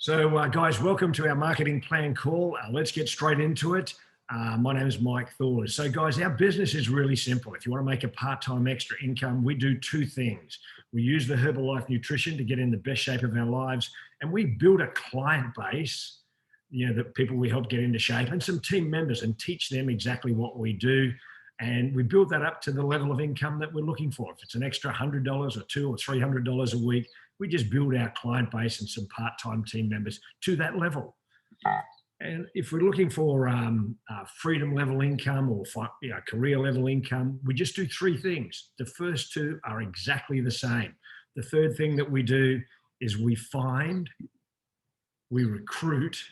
Guys, welcome to our marketing plan call. Let's get straight into it. My name is Mike Thors. So guys, our business is really simple. If you want to make a part-time extra income, we do two things. We use the Herbalife nutrition to get in the best shape of our lives, and we build a client base, the people we help get into shape, and some team members, and teach them exactly what we do. And we build that up to the level of income that we're looking for. If it's an extra $100 or $200 or $300 a week, we just build our client base and some part-time team members to that level. And if we're looking for freedom level income or career level income, we just do three things. The first two are exactly the same. The third thing that we do is we find, we recruit,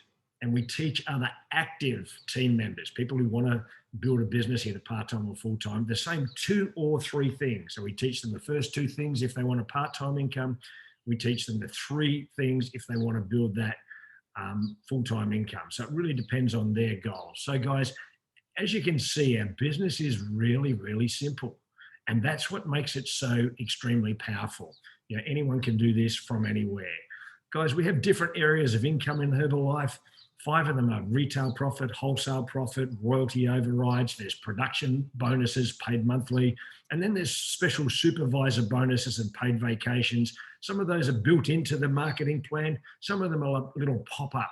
and we teach other active team members, people who want to build a business either part-time or full-time, the same two or three things. So we teach them the first two things if they want a part-time income. We teach them the three things if they want to build that full-time income. So it really depends on their goals. So guys, as you can see, our business is really, really simple. And that's what makes it so extremely powerful. Anyone can do this from anywhere. Guys, we have different areas of income in Herbalife. 5 of them are retail profit, wholesale profit, royalty overrides. There's production bonuses paid monthly. And then there's special supervisor bonuses and paid vacations. Some of those are built into the marketing plan. Some of them are little pop-up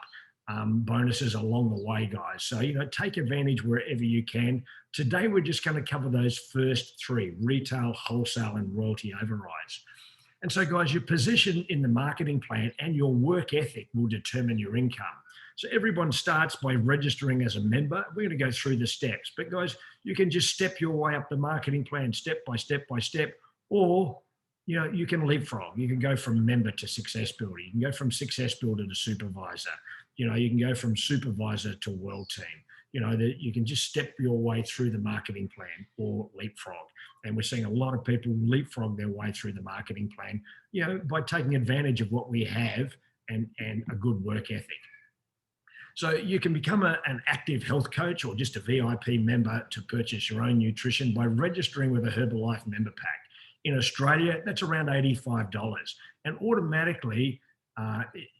bonuses along the way, guys. So, take advantage wherever you can. Today, we're just going to cover those first three: retail, wholesale, and royalty overrides. And so, guys, your position in the marketing plan and your work ethic will determine your income. So everyone starts by registering as a member. We're going to go through the steps. But guys, you can just step your way up the marketing plan step by step by step, or you can leapfrog. You can go from member to success builder. You can go from success builder to supervisor. You can go from supervisor to world team. You can just step your way through the marketing plan or leapfrog. And we're seeing a lot of people leapfrog their way through the marketing plan, by taking advantage of what we have and a good work ethic. So you can become an active health coach or just a VIP member to purchase your own nutrition by registering with a Herbalife member pack. In Australia, that's around $85. And automatically,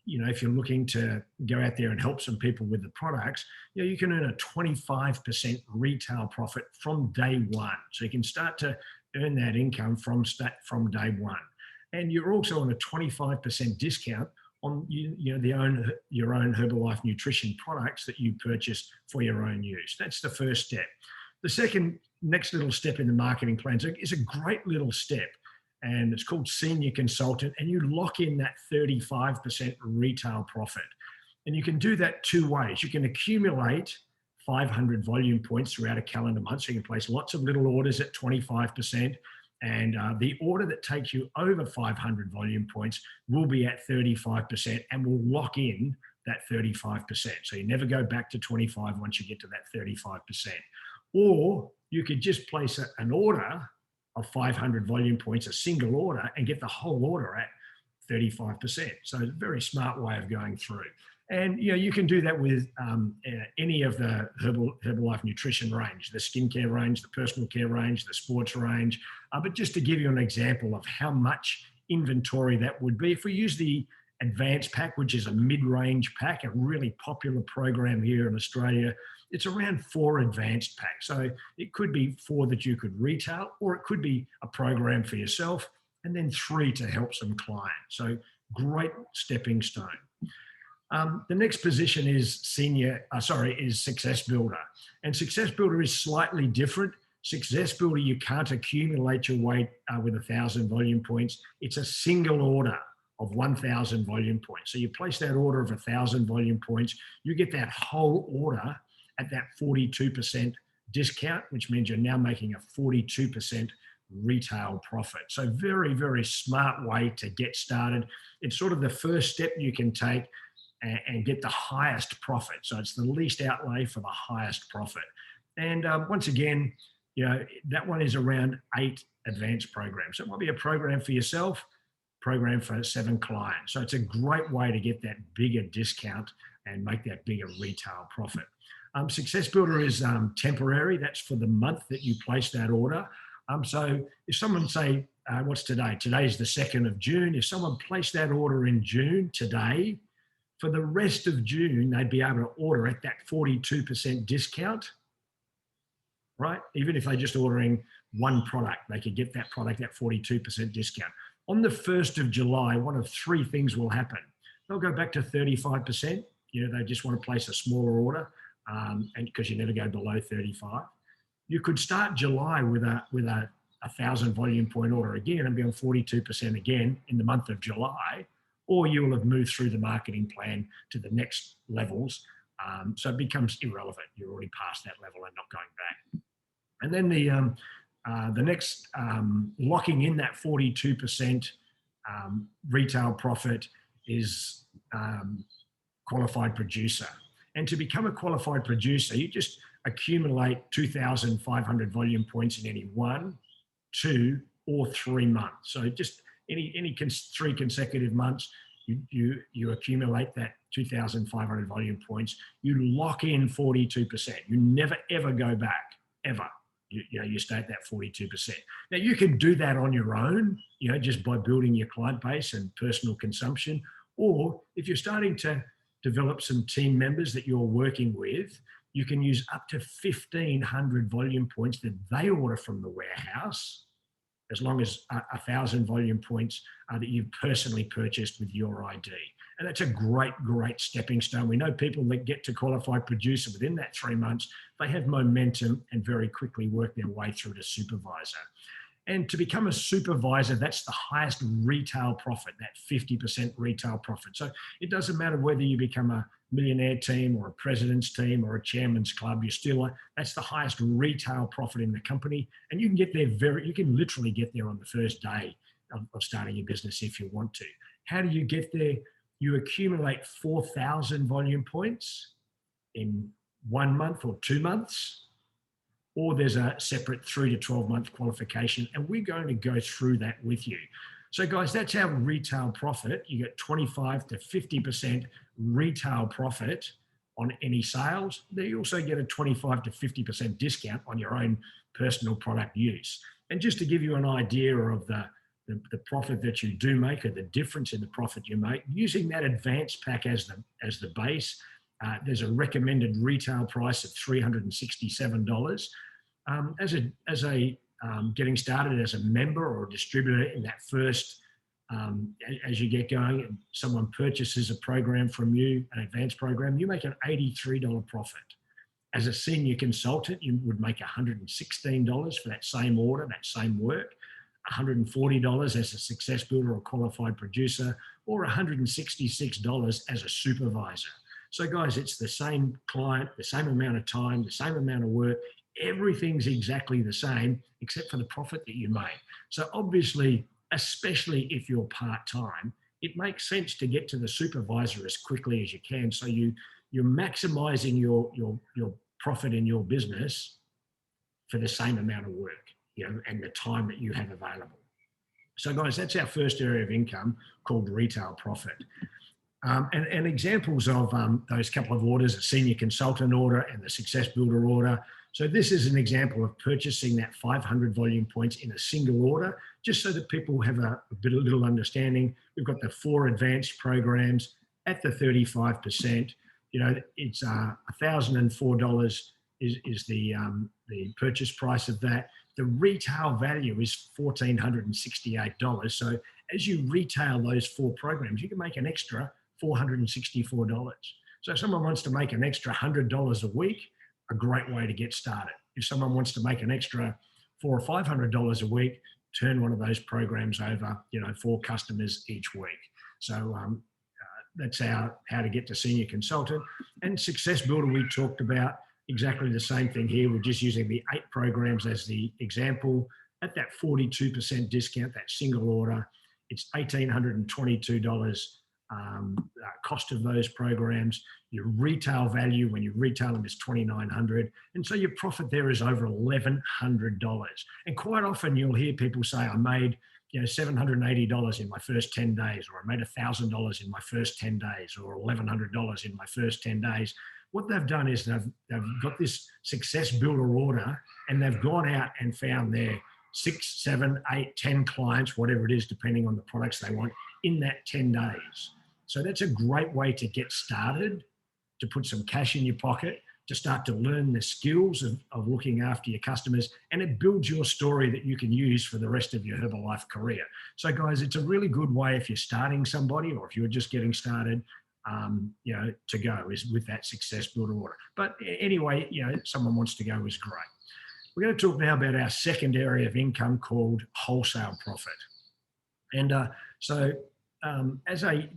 if you're looking to go out there and help some people with the products, you can earn a 25% retail profit from day one. So you can start to earn that income from day one. And you're also on a 25% discount on your own Herbalife nutrition products that you purchase for your own use. That's the first step. The next little step in the marketing plan is a great little step, and it's called senior consultant, and you lock in that 35% retail profit. And you can do that two ways. You can accumulate 500 volume points throughout a calendar month, so you can place lots of little orders at 25%. And the order that takes you over 500 volume points will be at 35% and will lock in that 35%. So you never go back to 25 once you get to that 35%. Or you could just place an order of 500 volume points, a single order, and get the whole order at 35%. So it's a very smart way of going through. And you can do that with any of the Herbalife nutrition range, the skincare range, the personal care range, the sports range. But just to give you an example of how much inventory that would be, if we use the advanced pack, which is a mid-range pack, a really popular program here in Australia, it's around 4 advanced packs. So it could be 4 that you could retail, or it could be a program for yourself, and then 3 to help some clients. So great stepping stone. The next position is Success Builder. And Success Builder is slightly different. Success Builder, you can't accumulate your weight with 1,000 volume points. It's a single order of 1,000 volume points. So you place that order of 1,000 volume points, you get that whole order at that 42% discount, which means you're now making a 42% retail profit. So very, very smart way to get started. It's sort of the first step you can take and get the highest profit. So it's the least outlay for the highest profit. And once again, that one is around 8 advanced programs. So it might be a program for yourself, program for 7 clients. So it's a great way to get that bigger discount and make that bigger retail profit. Success Builder is temporary. That's for the month that you place that order. So if someone say, what's today? Today is the 2nd of June. If someone placed that order in June today, For the rest of June, they'd be able to order at that 42% discount, right? Even if they're just ordering one product, they could get that product at 42% discount. On the 1st of July, one of three things will happen. They'll go back to 35%. They just want to place a smaller order, and because you never go below 35. You could start July with a 1,000 volume point order again and be on 42% again in the month of July, or you will have moved through the marketing plan to the next levels. So it becomes irrelevant. You're already past that level and not going back. And then the next, locking in that 42% retail profit is qualified producer. And to become a qualified producer, you just accumulate 2,500 volume points in any 1, 2, or 3 months. So just any 3 consecutive months, you accumulate that 2,500 volume points. You lock in 42%. You never ever go back, ever. You stay at that 42%. Now you can do that on your own, just by building your client base and personal consumption. Or if you're starting to develop some team members that you're working with, you can use up to 1,500 volume points that they order from the warehouse, as long as 1,000 volume points that you've personally purchased with your ID. And that's a great, great stepping stone. We know people that get to qualified producer within that 3 months, they have momentum and very quickly work their way through to supervisor. And to become a supervisor, that's the highest retail profit, that 50% retail profit. So it doesn't matter whether you become a millionaire team or a president's team or a chairman's club, that's the highest retail profit in the company. And you can get there you can literally get there on the first day of starting your business if you want to. How do you get there? You accumulate 4,000 volume points in 1 month or 2 months, or there's a separate 3 to 12 month qualification. And we're going to go through that with you. So guys, that's our retail profit. You get 25 to 50% retail profit on any sales. Then you also get a 25 to 50% discount on your own personal product use. And just to give you an idea of the profit that you do make, or the difference in the profit you make, using that advanced pack as the base, there's a recommended retail price of $367. As a getting started as a member or a distributor in that first, as you get going and someone purchases a program from you, an advanced program, you make an $83 profit. As a senior consultant, you would make $116 for that same order, that same work, $140 as a success builder or qualified producer, or $166 as a supervisor. So guys, it's the same client, the same amount of time, the same amount of work. Everything's exactly the same except for the profit that you make. So obviously, especially if you're part-time, it makes sense to get to the supervisor as quickly as you can. So you're maximizing your profit in your business for the same amount of work, and the time that you have available. So guys, that's our first area of income called retail profit. And examples of those couple of orders, a senior consultant order and the success builder order. So this is an example of purchasing that 500 volume points in a single order, just so that people have a little understanding. We've got the 4 advanced programs at the 35%. It's $1,004 is the purchase price of that. The retail value is $1,468. So as you retail those 4 programs, you can make an extra $464. So if someone wants to make an extra $100 a week, a great way to get started. If someone wants to make an extra $400 or $500 a week, turn one of those programs over, 4 customers each week. So that's how to get to senior consultant. And success builder, we talked about exactly the same thing here. We're just using the 8 programs as the example. At that 42% discount, that single order, it's $1,822 cost of those programs. Your retail value when you retail them is $2,900, and so your profit there is over $1,100. And quite often you'll hear people say, I made $780 in my first 10 days, or I made $1,000 in my first 10 days, or $1,100 in my first 10 days. What they've done is they've got this success builder order, and they've gone out and found their 6, 7, 8, 10 clients, whatever it is, depending on the products they want, in that 10 days. So that's a great way to get started, to put some cash in your pocket, to start to learn the skills of looking after your customers, and it builds your story that you can use for the rest of your Herbalife career. So guys, it's a really good way if you're starting somebody or if you're just getting started, to go is with that Success Builder order. But anyway, someone wants to go is great. We're going to talk now about our second area of income called wholesale profit. And as a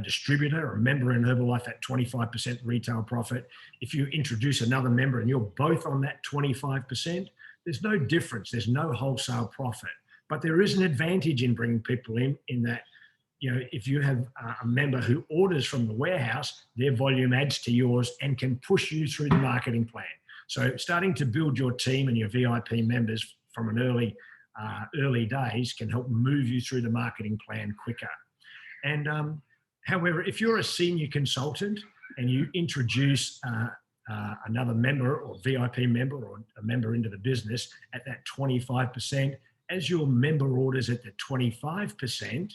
distributor or a member in Herbalife at 25% retail profit, if you introduce another member and you're both on that 25%, there's no difference. There's no wholesale profit. But there is an advantage in bringing people in that, if you have a member who orders from the warehouse, their volume adds to yours and can push you through the marketing plan. So starting to build your team and your VIP members from an early days can help move you through the marketing plan quicker. And however, if you're a senior consultant and you introduce another member or VIP member or a member into the business at that 25%, as your member orders at the 25%,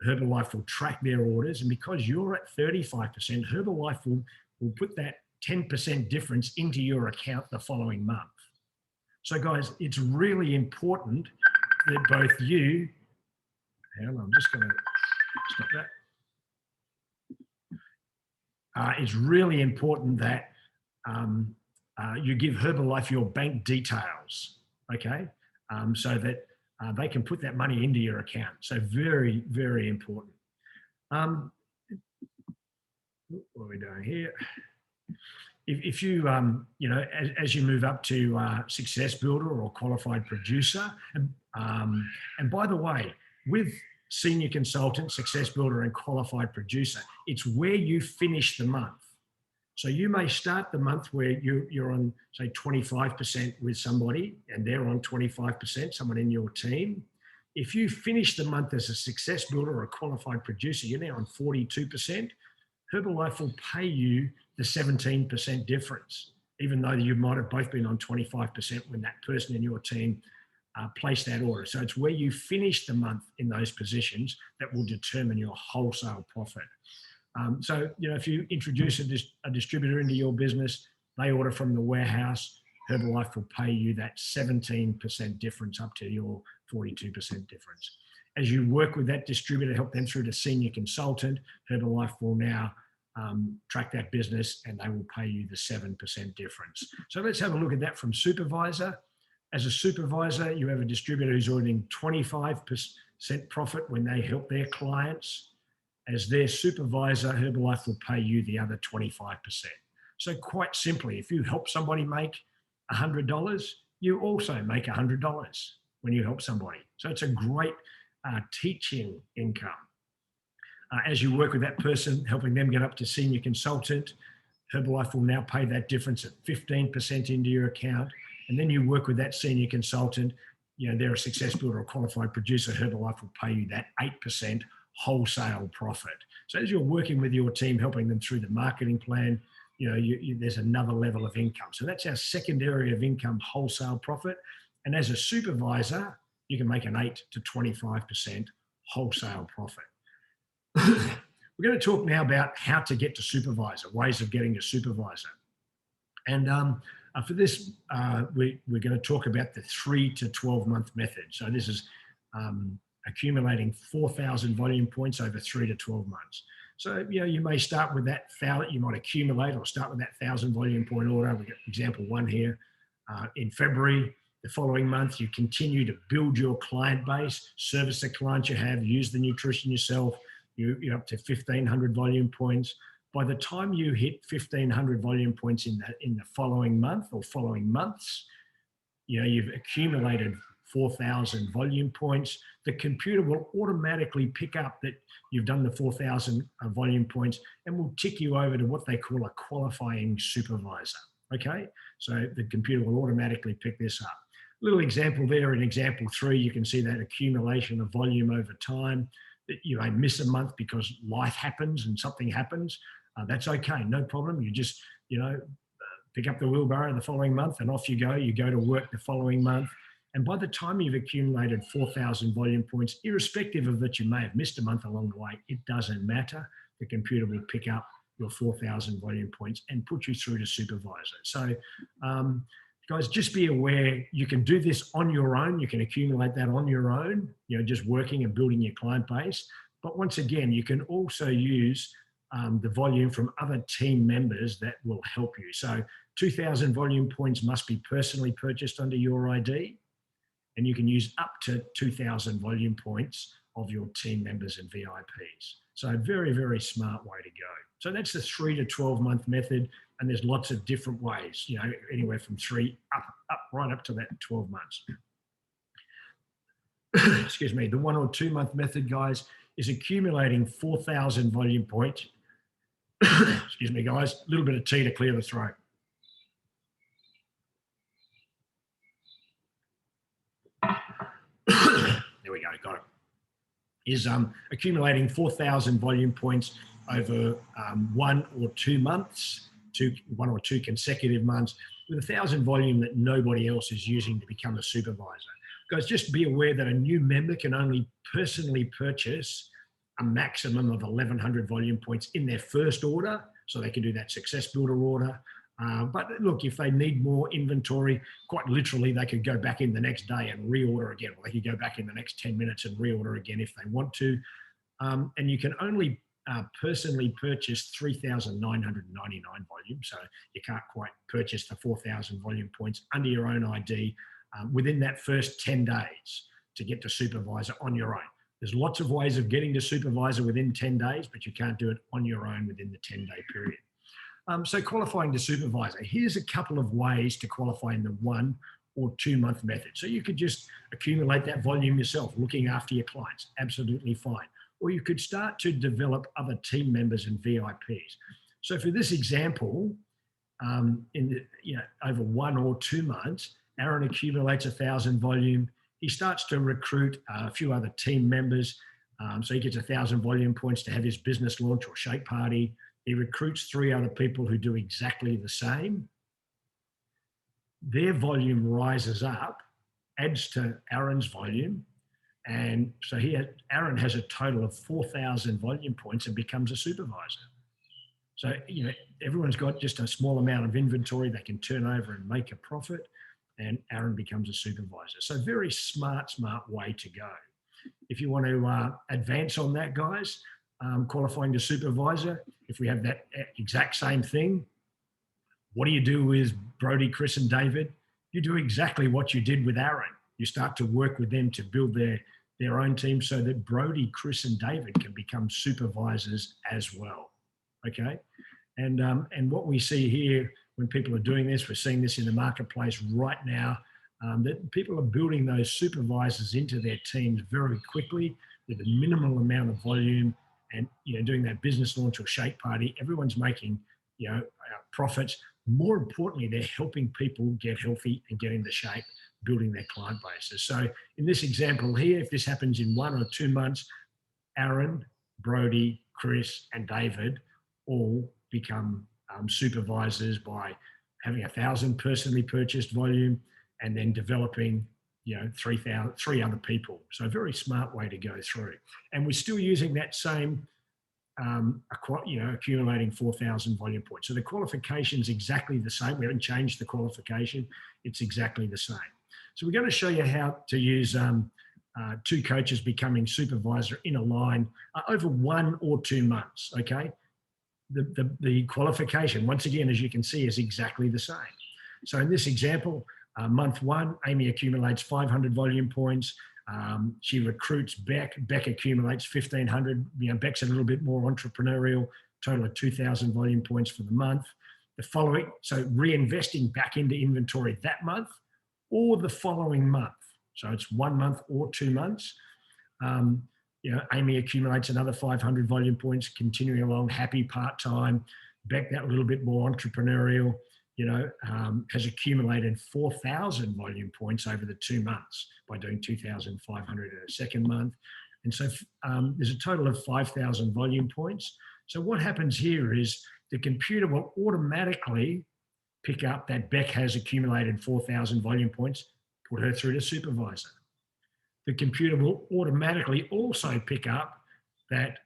Herbalife will track their orders. And because you're at 35%, Herbalife will put that 10% difference into your account the following month. So guys, it's really important that both you, and I'm just going to stop that. It's really important that you give Herbalife your bank details, okay? So that they can put that money into your account. So very, very important. What are we doing here? If you, as you move up to Success Builder or Qualified Producer, and by the way, with Senior Consultant, Success Builder, and Qualified Producer, it's where you finish the month. So you may start the month where you're on, say, 25% with somebody and they're on 25%, someone in your team. If you finish the month as a Success Builder or a Qualified Producer, you're now on 42%. Herbalife will pay you the 17% difference, even though you might have both been on 25% when that person in your team placed that order. So it's where you finish the month in those positions that will determine your wholesale profit. So, if you introduce a distributor into your business, they order from the warehouse, Herbalife will pay you that 17% difference up to your 42% difference. As you work with that distributor, help them through to Senior Consultant, Herbalife will now track that business and they will pay you the 7% difference. So let's have a look at that from Supervisor. As a supervisor, you have a distributor who's earning 25% profit when they help their clients. As their supervisor, Herbalife will pay you the other 25%. So quite simply, if you help somebody make $100, you also make $100 when you help somebody. So it's a great teaching income. As you work with that person, helping them get up to Senior Consultant, Herbalife will now pay that difference at 15% into your account. And then you work with that Senior Consultant, they're a Success Builder or Qualified Producer, Herbalife will pay you that 8% wholesale profit. So as you're working with your team, helping them through the marketing plan, there's another level of income. So that's our second area of income, wholesale profit. And as a supervisor, you can make an 8 to 25% wholesale profit. We're going to talk now about how to get to supervisor, ways of getting to supervisor. And for this, we're going to talk about the 3 to 12 month method. So this is accumulating 4,000 volume points over 3 to 12 months. So, you may start with that, you might accumulate or start with that 1,000 volume point order. We got example 1 here. In February, the following month, you continue to build your client base, service the clients you have, use the nutrition yourself. You're up to 1,500 volume points. By the time you hit 1,500 volume points in the following month or following months, you've accumulated 4,000 volume points. The computer will automatically pick up that you've done the 4,000 volume points and will tick you over to what they call a qualifying supervisor. Okay, so the computer will automatically pick this up. Little example there in example 3, you can see that accumulation of volume over time. You may miss a month because life happens and something happens. That's okay, no problem. You just, pick up the wheelbarrow the following month and off you go. You go to work the following month. And by the time you've accumulated 4,000 volume points, irrespective of that you may have missed a month along the way, it doesn't matter. The computer will pick up your 4,000 volume points and put you through to Supervisor. So guys, just be aware you can do this on your own. You can accumulate that on your own, just working and building your client base. But once again, you can also use the volume from other team members that will help you. So 2,000 volume points must be personally purchased under your ID, and you can use up to 2,000 volume points of your team members and VIPs. So very, very smart way to go. So that's the 3 to 12 month method. And there's lots of different ways, anywhere from 3 right up to that 12 months. Excuse me. The 1 or 2 month method, guys, is accumulating 4,000 volume points. Excuse me, guys, a little bit of tea to clear the throat. There we go, got it. Is accumulating 4,000 volume points over 1 or 2 months, 1 or 2 consecutive months, with 1,000 volume that nobody else is using to become a supervisor. Guys, just be aware that a new member can only personally purchase a maximum of 1,100 volume points in their first order, so they can do that success builder order. But look, if they need more inventory, quite literally, they could go back in the next day and reorder again, or they could go back in the next 10 minutes and reorder again if they want to. And you can only personally purchase 3,999 volumes, so you can't quite purchase the 4,000 volume points under your own ID within that first 10 days to get to Supervisor on your own. There's lots of ways of getting to Supervisor within 10 days, but you can't do it on your own within the 10-day period. So qualifying to Supervisor, here's a couple of ways to qualify in the 1 or 2 month method. So you could just accumulate that volume yourself, looking after your clients, absolutely fine. Or you could start to develop other team members and VIPs. So for this example, over 1 or 2 months, Aaron accumulates 1,000 volume. He starts to recruit a few other team members. So he gets 1,000 volume points to have his business launch or shake party. He recruits 3 other people who do exactly the same. Their volume rises up, adds to Aaron's volume. And so Aaron has a total of 4,000 volume points and becomes a supervisor. So, everyone's got just a small amount of inventory they can turn over and make a profit, and Aaron becomes a supervisor. So very smart way to go. If you want to advance on that, guys, qualifying to supervisor, if we have that exact same thing, what do you do with Brody, Chris, and David? You do exactly what you did with Aaron. You start to work with them to build their own team so that Brody, Chris, and David can become supervisors as well. Okay? And what we see here when people are doing this, we're seeing this in the marketplace right now, that people are building those supervisors into their teams very quickly with a minimal amount of volume, and doing that business launch or shake party. Everyone's making profits. More importantly, they're helping people get healthy and get into shape, building their client bases. So in this example here, if this happens in 1 or 2 months, Aaron, Brody, Chris, and David all become supervisors by having 1,000 personally purchased volume and then developing 3 other people. So a very smart way to go through. And we're still using that same accumulating 4,000 volume points. So the qualification is exactly the same. We haven't changed the qualification. It's exactly the same. So we're going to show you how to use 2 coaches becoming supervisor in a line over 1 or 2 months, okay? The qualification, once again, as you can see, is exactly the same. So in this example, month 1, Amy accumulates 500 volume points. She recruits Beck. Beck accumulates 1,500. Beck's a little bit more entrepreneurial, total of 2,000 volume points for the month. The following, so reinvesting back into inventory that month or the following month. So it's 1 month or 2 months. Amy accumulates another 500 volume points, continuing along, happy part-time. Beck, that little bit more entrepreneurial, has accumulated 4,000 volume points over the 2 months by doing 2,500 in a second month. And so there's a total of 5,000 volume points. So what happens here is the computer will automatically pick up that Beck has accumulated 4,000 volume points put her through to Supervisor. The computer will automatically also pick up that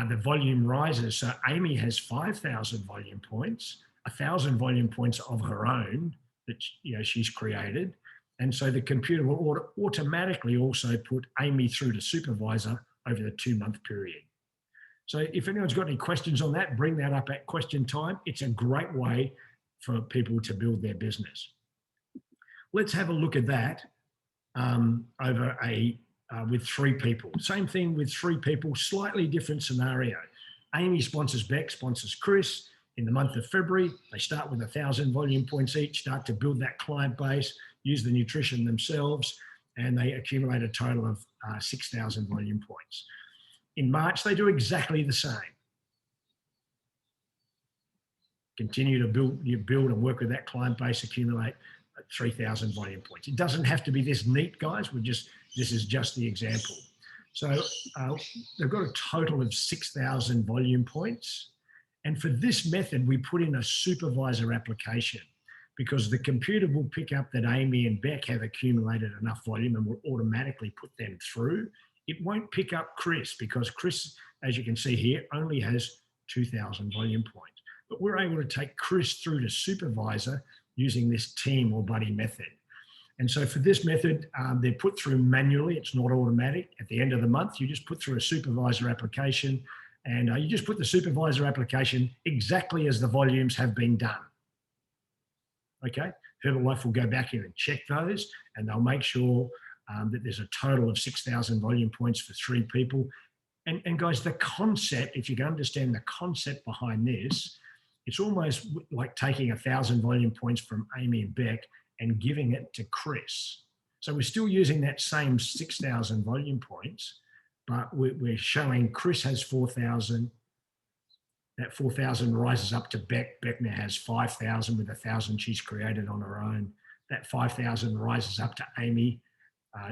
the volume rises. So Amy has 5,000 volume points, 1,000 volume points of her own that she's created. And so the computer will automatically also put Amy through to Supervisor over the 2-month period. So if anyone's got any questions on that, bring that up at question time. It's a great way for people to build their business. Let's have a look at that with 3 people. Same thing with 3 people, slightly different scenario. Amy sponsors Beck, sponsors Chris. In the month of February, they start with 1,000 volume points each, start to build that client base, use the nutrition themselves, and they accumulate a total of 6,000 volume points. In March, they do exactly the same. Continue to build and work with that client base, accumulate 3,000 volume points. It doesn't have to be this neat, guys. This is just the example. So they've got a total of 6,000 volume points. And for this method, we put in a supervisor application because the computer will pick up that Amy and Beck have accumulated enough volume and will automatically put them through. It won't pick up Chris because Chris, as you can see here, only has 2,000 volume points. But we're able to take Chris through to Supervisor using this team or buddy method. And so for this method, they're put through manually. It's not automatic. At the end of the month, you just put through a supervisor application and you just put the supervisor application exactly as the volumes have been done. Okay, Herbalife will go back in and check those and they'll make sure that there's a total of 6,000 volume points for 3 people. And guys, the concept, if you can understand the concept behind this, it's almost like taking 1,000 volume points from Amy and Beck and giving it to Chris. So we're still using that same 6,000 volume points, but we're showing Chris has 4,000. That 4,000 rises up to Beck. Beck now has 5,000 with 1,000 she's created on her own. That 5,000 rises up to Amy.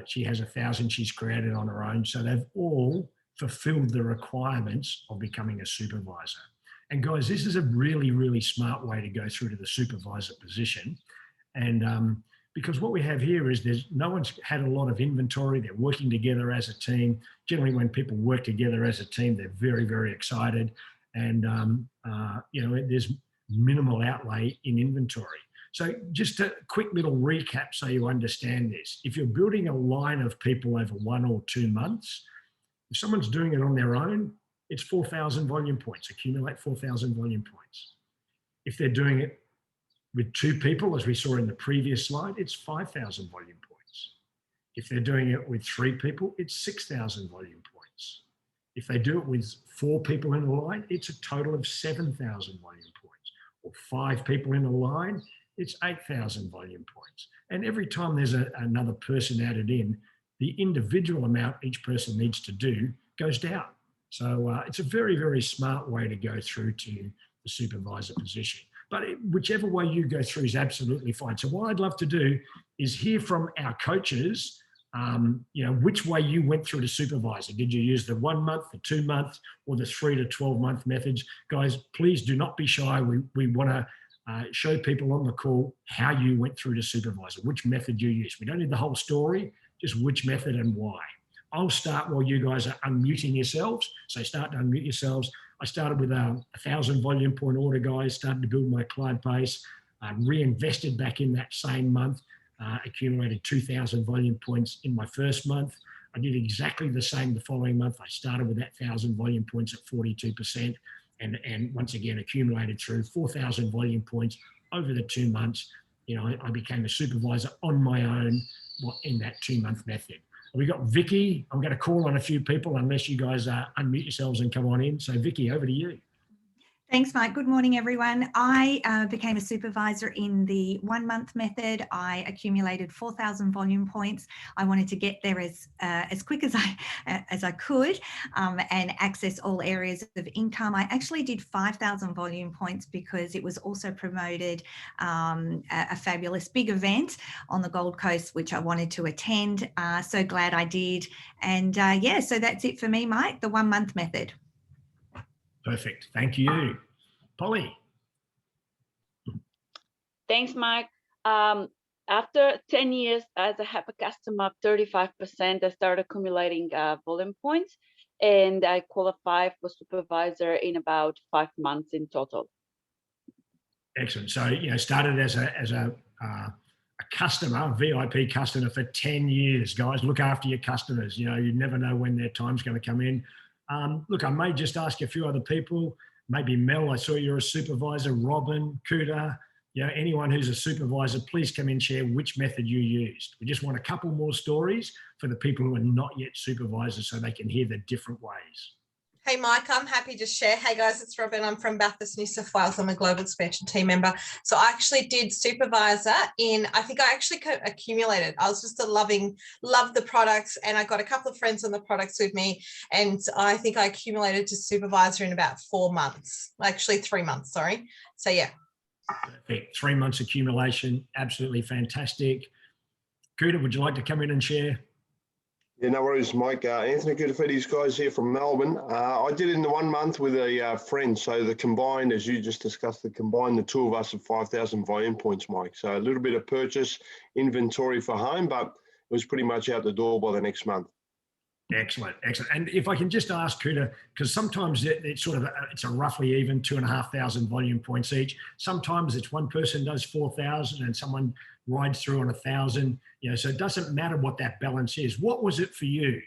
She has 1,000 she's created on her own. So they've all fulfilled the requirements of becoming a supervisor. And guys, this is a really, really smart way to go through to the supervisor position. And because what we have here is no one's had a lot of inventory. They're working together as a team. Generally, when people work together as a team, they're very, very excited. And, there's minimal outlay in inventory. So just a quick little recap so you understand this. If you're building a line of people over 1 or 2 months, if someone's doing it on their own, it's 4,000 volume points, accumulate 4,000 volume points. If they're doing it with 2 people, as we saw in the previous slide, it's 5,000 volume points. If they're doing it with 3 people, it's 6,000 volume points. If they do it with 4 people in a line, it's a total of 7,000 volume points. Or 5 people in a line, it's 8,000 volume points. And every time there's another person added in, the individual amount each person needs to do goes down. So it's a very, very smart way to go through to the supervisor position. But whichever way you go through is absolutely fine. So what I'd love to do is hear from our coaches, which way you went through to supervisor. Did you use the 1 month, the 2 month, or the 3 to 12 month methods? Guys, please do not be shy. We want to show people on the call how you went through to supervisor, which method you used. We don't need the whole story, just which method and why. I'll start while you guys are unmuting yourselves. So start to unmute yourselves. I started with 1,000 volume point order, guys, started to build my client base, reinvested back in that same month, accumulated 2,000 volume points in my first month. I did exactly the same the following month. I started with that 1,000 volume points at 42% and once again accumulated through 4,000 volume points over the 2 months. I became a supervisor on my own in that 2-month method. We got Vicky. I'm going to call on a few people unless you guys unmute yourselves and come on in. So Vicky, over to you. Thanks, Mike. Good morning, everyone. I became a supervisor in the 1 month method. I accumulated 4,000 volume points. I wanted to get there as quick as I could and access all areas of income. I actually did 5,000 volume points because it was also promoted a fabulous big event on the Gold Coast, which I wanted to attend. So glad I did. And so that's it for me, Mike, the 1 month method. Perfect. Thank you. Polly. Thanks, Mike. After 10 years as a happy customer, 35%, I started accumulating volume points, and I qualified for supervisor in about 5 months in total. Excellent. So, started as a customer, VIP customer for 10 years, guys. Look after your customers. You never know when their time's going to come in. Look, I may just ask a few other people, maybe Mel, I saw you're a supervisor, Robin, Kuda, anyone who's a supervisor, please come and share which method you used. We just want a couple more stories for the people who are not yet supervisors so they can hear the different ways. Hey, Mike, I'm happy to share. Hey, guys, it's Robin. I'm from Bathurst, New South Wales. I'm a global expansion team member. So I actually did supervisor I think I actually accumulated. I was just loved the products, and I got a couple of friends on the products with me. And I think I accumulated to supervisor in about 4 months, actually 3 months, sorry. So, yeah. Perfect. 3 months accumulation. Absolutely fantastic. Kuda, would you like to come in and share? Yeah, no worries, Mike. Anthony Kudafetti's guys here from Melbourne. I did it in the 1 month with a friend. So the combined, as you just discussed, the two of us of 5,000 volume points, Mike. So a little bit of purchase inventory for home, but it was pretty much out the door by the next month. Excellent, excellent. And if I can just ask Kuda, because sometimes it's a roughly even 2,500 volume points each. Sometimes it's one person does 4,000 and someone rides through on 1,000. So it doesn't matter what that balance is. What was it for you?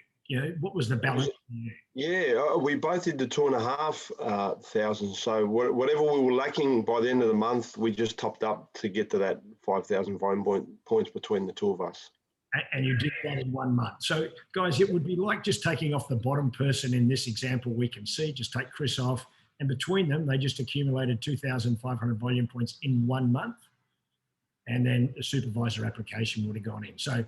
What was the balance for you? Yeah, we both did the 2,500. So whatever we were lacking by the end of the month, we just topped up to get to that 5,000 volume points between the two of us. And you did that in 1 month. So guys, it would be like just taking off the bottom person in this example we can see, just take Chris off, and between them, they just accumulated 2,500 volume points in 1 month. And then the supervisor application would have gone in. So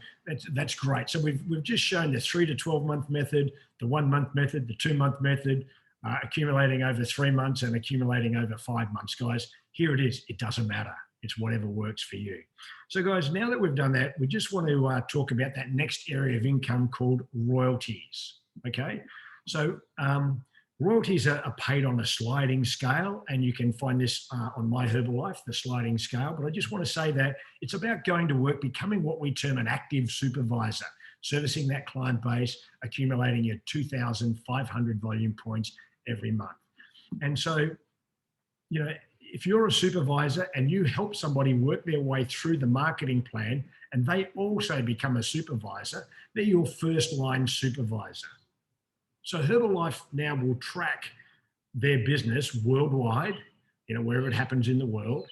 that's great. So we've just shown the 3 to 12 month method, the 1 month method, the 2 month method, accumulating over 3 months and accumulating over 5 months. Guys, here it is. It doesn't matter. It's whatever works for you. So guys, now that we've done that, we just want to talk about that next area of income called royalties. Okay. So royalties are paid on a sliding scale, and you can find this on My Herbalife, the sliding scale. But I just want to say that it's about going to work, becoming what we term an active supervisor, servicing that client base, accumulating your 2,500 volume points every month. And so, if you're a supervisor and you help somebody work their way through the marketing plan and they also become a supervisor, they're your first line supervisor. So Herbalife now will track their business worldwide, wherever it happens in the world,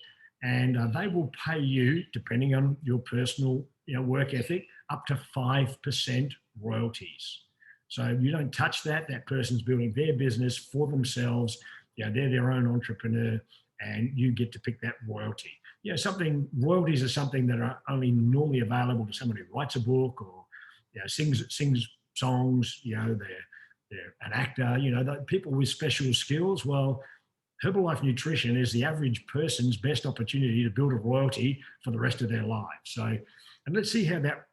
and they will pay you, depending on your personal work ethic, up to 5% royalties. So you don't touch that. That person's building their business for themselves. They're their own entrepreneur, and you get to pick that royalty. Royalties are something that are only normally available to someone who writes a book or sings songs. They're an actor. The people with special skills. Well, Herbalife Nutrition is the average person's best opportunity to build a royalty for the rest of their lives. So, and let's see how that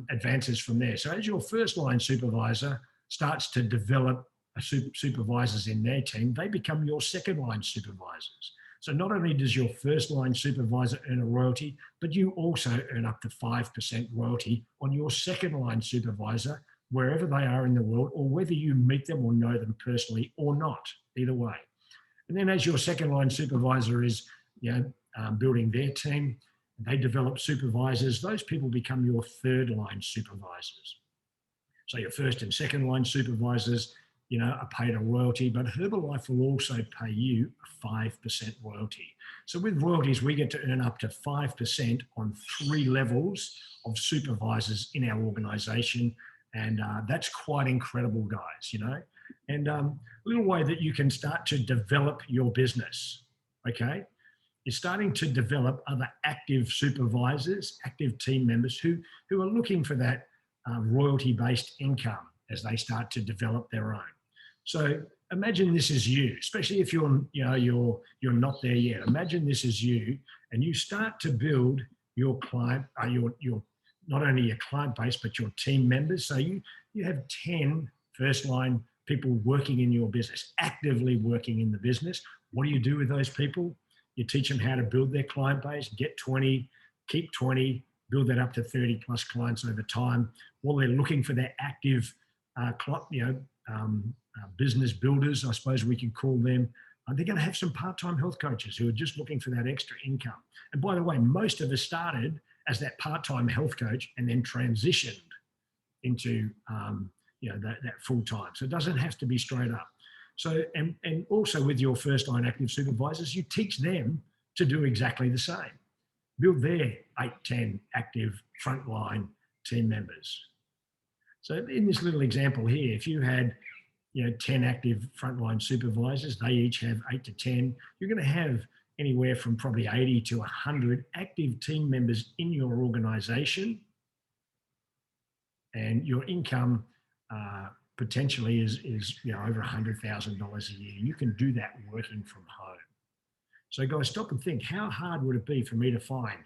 advances from there. So, as your first line supervisor starts to develop supervisors in their team, they become your second line supervisors. So not only does your first line supervisor earn a royalty, but you also earn up to 5% royalty on your second line supervisor, wherever they are in the world, or whether you meet them or know them personally or not, either way. And then as your second line supervisor is building their team, they develop supervisors, those people become your third line supervisors. So your first and second line supervisors are paid a royalty, but Herbalife will also pay you a 5% royalty. So with royalties, we get to earn up to 5% on 3 levels of supervisors in our organization. And that's quite incredible, guys, And a little way that you can start to develop your business, okay, is starting to develop other active supervisors, active team members who are looking for that royalty-based income as they start to develop their own. So imagine this is you, especially if you're not there yet. Imagine this is you, and you start to build your client, your not only your client base but your team members. So you have 10 first line people working in your business, actively working in the business. What do you do with those people? You teach them how to build their client base, get 20, keep 20, build that up to 30 plus clients over time. While they're looking for their active, business builders, I suppose we could call them, they're going to have some part-time health coaches who are just looking for that extra income. And by the way, most of us started as that part-time health coach and then transitioned into that full-time. So it doesn't have to be straight up. So and also with your first line active supervisors, you teach them to do exactly the same. Build their 8, 10 active frontline team members. So in this little example here, if you had 10 active frontline supervisors, they each have 8 to 10, you're going to have anywhere from probably 80 to 100 active team members in your organization, and your income potentially is over $100,000 a year. You can do that working from home. So guys, stop and think, how hard would it be for me to find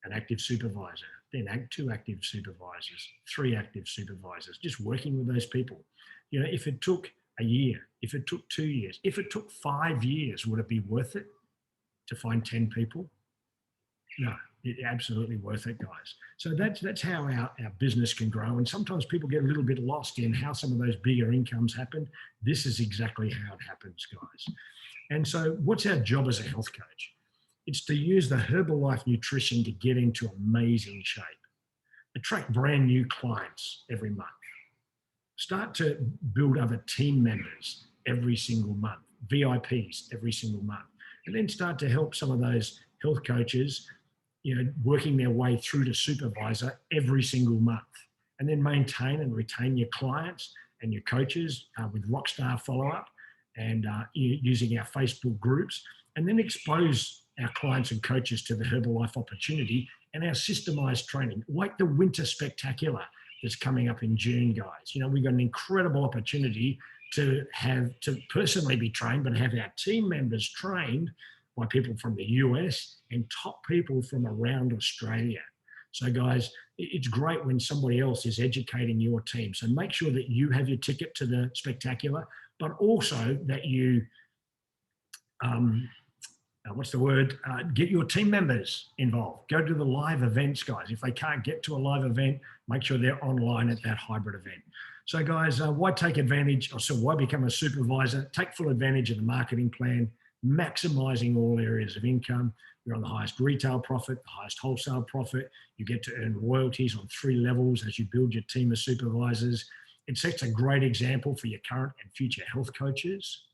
an active supervisor, then 2 active supervisors, 3 active supervisors, just working with those people? If it took a year, if it took 2 years, if it took 5 years, would it be worth it to find 10 people? No, it's absolutely worth it, guys. So that's how our business can grow. And sometimes people get a little bit lost in how some of those bigger incomes happen. This is exactly how it happens, guys. And so what's our job as a health coach? It's to use the Herbalife nutrition to get into amazing shape. Attract brand new clients every month. Start to build other team members every single month, VIPs every single month. And then start to help some of those health coaches, working their way through to supervisor every single month. And then maintain and retain your clients and your coaches with rockstar follow-up and using our Facebook groups, and then expose our clients and coaches to the Herbalife opportunity and our systemized training, like the Winter Spectacular that's coming up in June, guys. We've got an incredible opportunity to personally be trained, but have our team members trained by people from the US and top people from around Australia. So guys, it's great when somebody else is educating your team. So make sure that you have your ticket to the spectacular, but also that you, get your team members involved. Go to the live events, guys. If they can't get to a live event, make sure they're online at that hybrid event. So guys, why become a supervisor? Take full advantage of the marketing plan, maximizing all areas of income. You're on the highest retail profit, the highest wholesale profit. You get to earn royalties on 3 levels as you build your team of supervisors. It sets a great example for your current and future health coaches,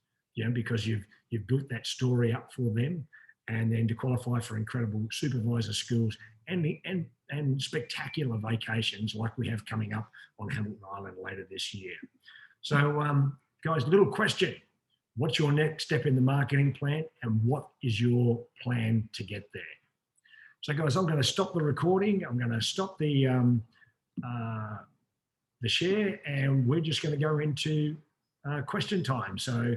because you've built that story up for them, and then to qualify for incredible supervisor schools and spectacular vacations like we have coming up on Hamilton Island later this year. So guys, little question. What's your next step in the marketing plan, and what is your plan to get there? So guys, I'm going to stop the recording. I'm going to stop the share, and we're just going to go into question time. So